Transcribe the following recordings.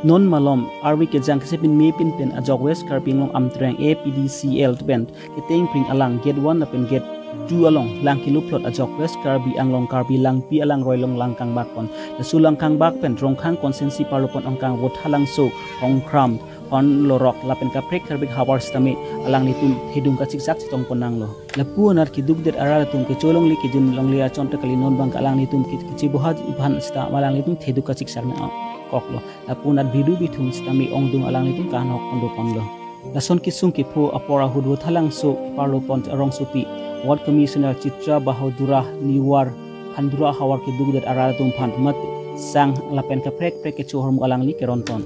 non malom arwi ke jang kse pin me pin pen ajok west Karbi Anglong amtrang APDCL band ke teng pring alang gate 1 na pen gate 2 along lang kilu plot ajok west Karbi Anglong Karbi lang pi alang roilong lang kang bakon na sulang kang bak pen rong khang konsensi parlopon ongkang wot halang so hong kram hon lorok lapen kaprek Karbik hawar stami alang nitum hidung ka siksak sitong ponang lo lapu nar ki dugdet arara tum ke cholong li ki jun long lia chonta kali non bang alang nitum ki cibohat ibhan sta malang nitum thedu ka siksak na koklo lapu nar bidu bithum stami ongdung alang nitum kan hok kondo ponlo lason kisung ki phu apora hudu thalang so parlo pont arong supi ward commissioner Citra Bahadura Niwar Handura hawar ki dugdet arara tum phan mat sang lapen kaprek prek ke chuhorm alang li ke ronton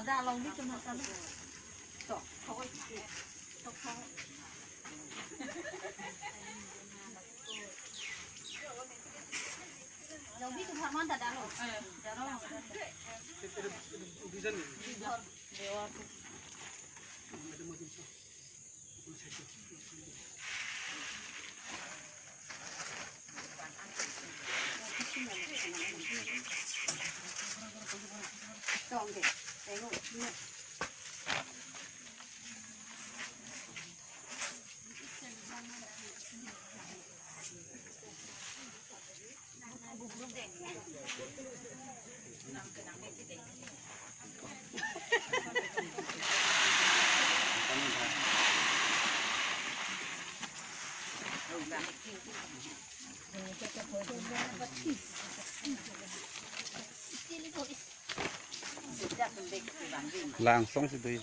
ra lòng đi cho nó ăn thôi thôi lòng đi cho nó ăn đã rồi đã rồi langsung sih tuh.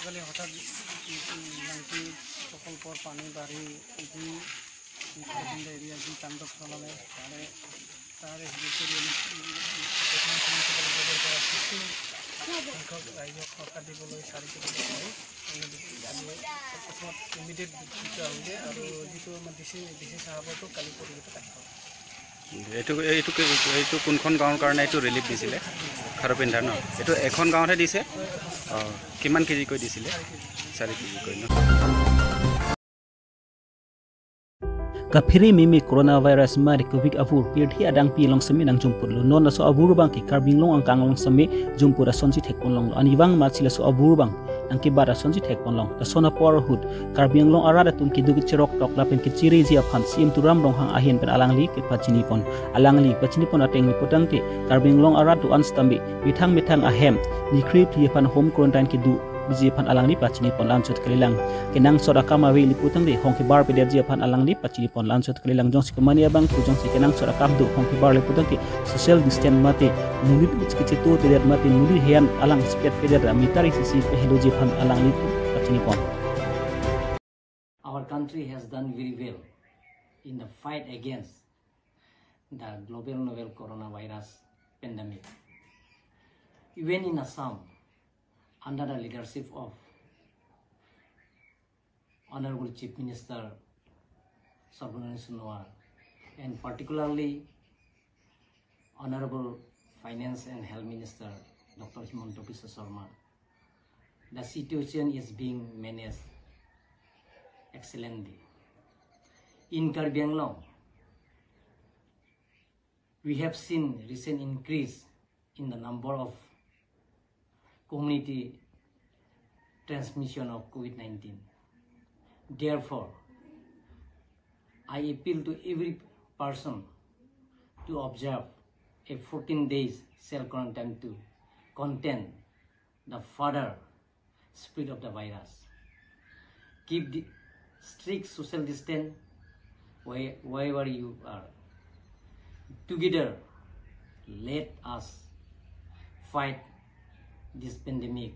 কলে হঠাৎ লাংকি প্রকল্পর পানি বাড়ি এরিয়া যি তাণ্ডব চলালে তাৰে সংখ্যক ৰাইজক সকাহ দিবলৈ 4 কিলোমিটাৰ ইমিডিয়েট দিতে হৈছে আৰু যিটো আমাৰ ডিচি চাহাবতো কালি পৰিৱেশত আহিব এইটো কোনখন গাঁৱৰ কাৰণে এইটো ৰিলিফ দিছিলে খাৰপিন্ধা ন এইটো এখন গাঁৱতহে দিছে কিমান কেজি কৈ দিছিলে 4 কেজি কৈ ন Kapiri mimi coronavirus mari covid avur pirthi adang pi long sami nang jumpur lo non so avur bang ki karbing long angkang long sami jumpur asonji thekpon long aniwang ma chila so avur bang angki bara sonji thekpon long ta sona por hud karbing long arada tum ki dugi chirok tok lapen ki chiri ji aphan sim turam rong hang ahin pen alangli ki pachini pon ateng ni potang ti karbing long arad tu anstambi mithang ahem ni krip ti pan home quarantine ki du biji pan alang ni pachini pon lansut kalilang kenang soda kama we li putang de hongki bar pe der ji pan alang ni pachini pon lansut kalilang jong sikamani abang ku jong sikenang soda kam du hongki bar le putang ki social distance mate mulit kichi to te der mate muli hian alang spet pe der mitari sisi pe helo ji pan alang ni pachini pon. Our country has done very well in the fight against the global novel coronavirus pandemic. Even in Assam, under the leadership of Honorable Chief Minister Sarbananda Sonowal and particularly Honorable Finance and Health Minister Dr. Himanta Biswa Sarma, the situation is being managed excellently. In Karbi Anglong, we have seen recent increase in the number of community transmission of COVID-19. Therefore, I appeal to every person to observe a 14 days self-quarantine to contain the further spread of the virus. Keep the strict social distance wherever you are. Together, let us fight this pandemic,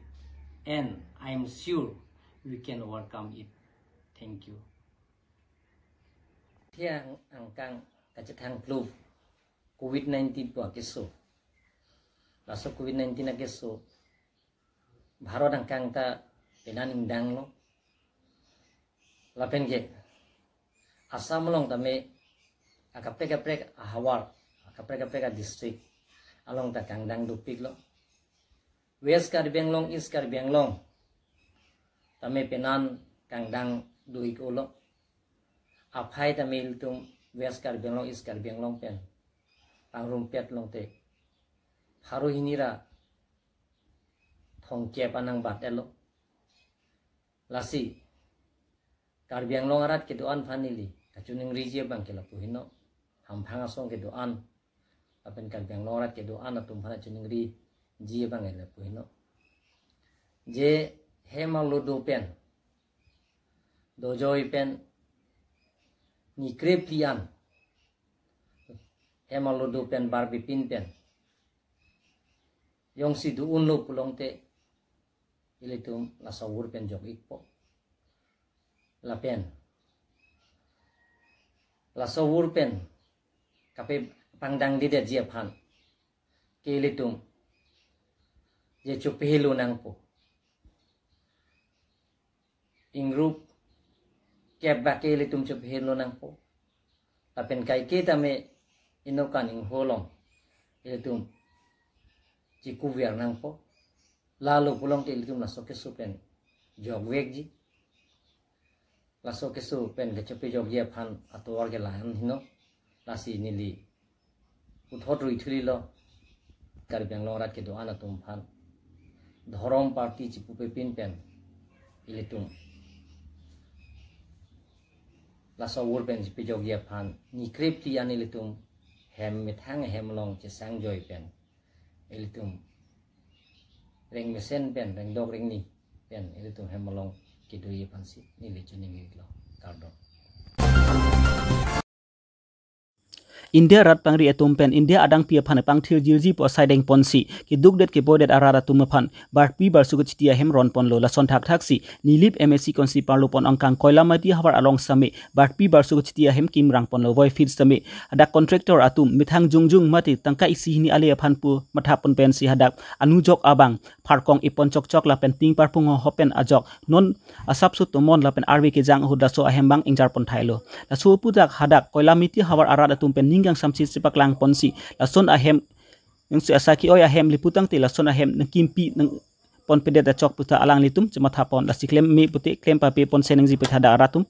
and I am sure we can overcome it. Thank you. Tiang angkang kacetang flu COVID-19 po keso. Laso COVID-19 na keso. Bharot angkang ta penaning dang lo. Lapen ke asam long tame akaprek ahawar akaprek district along ta kangdang dupik lo. West Karbiang long, East Karbiang long. Tame penan kangdang duik ulo. Apai tamil tum West Karbiang long, East Karbiang long pen. Pangrumpet long te. Haru hinira thongke panang batelo. Lasi Karbiang long arat ke doan fanili. Kacuning rizia bang ke lapuhino. Hampangasong ke doan. Apen Karbiang long arat ke doan atum pana cuning ri. Jia bang ele puhino. Je hemaludo pen. Dojoi pen. Ni kreplian. Hemaludo pen barbi pin pen. Yong si du unlo pulong te. Ilitum la sawur pen jok ikpo. La pen. La sawur pen. Kape pangdang dide jia pan. Ke ilitum. Je chupihilo nang po. Ingrup kep bakeli tum chupihilo nang po. Tapen kai kita me inokan ing holong. Ilitum chikuviar nang po. Lalu pulong ke ilitum laso kesupen jogwek ji. Laso kesupen ke chupi jogye pan atau warga lahan hino. Lasi nili uthot ruithuli lo. Karbiang lorat ke doa na tumpan. Dhorong party cipu pepin pen ilitung laso wur pen cipu jogya pan ni krip ti an ilitung hem mithang hem long ci sang joy pen ilitung reng mesen pen reng dog reng ni pen ilitung hem long kidu ye pan si ni le chuning lo kardo. India rat pangri etum pen India adang pia pan pang thil jilji po saideng ponsi ki dukdet ki bodet arara tumapan bar pi bar suku chitia hemron pon lo la son thak thaksi nilip MSC konsi parlo pon angkang koilamati hawar along same bar pi bar suku chitia hem kim rang pon lo voi feed same ada contractor atum mithang jungjung mati tangka isi hini ale phan pu matha pon pen si hadak anujok abang pharkong ipon chok chok la pen ting par pung hopen ajok non asap su tomon la pen arwi ke jang huda so ahembang ingjar pon thailo la su pudak hadak koilamiti hawar arada tum pen gang samsi sipak lang ponsi lason ahem yung si asaki oy ahem liputang ti lason ahem ng kimpi ng pon pedet chok puta alang litum cemat hapon la siklem mi puti klem papi pon seneng ji puta da aratum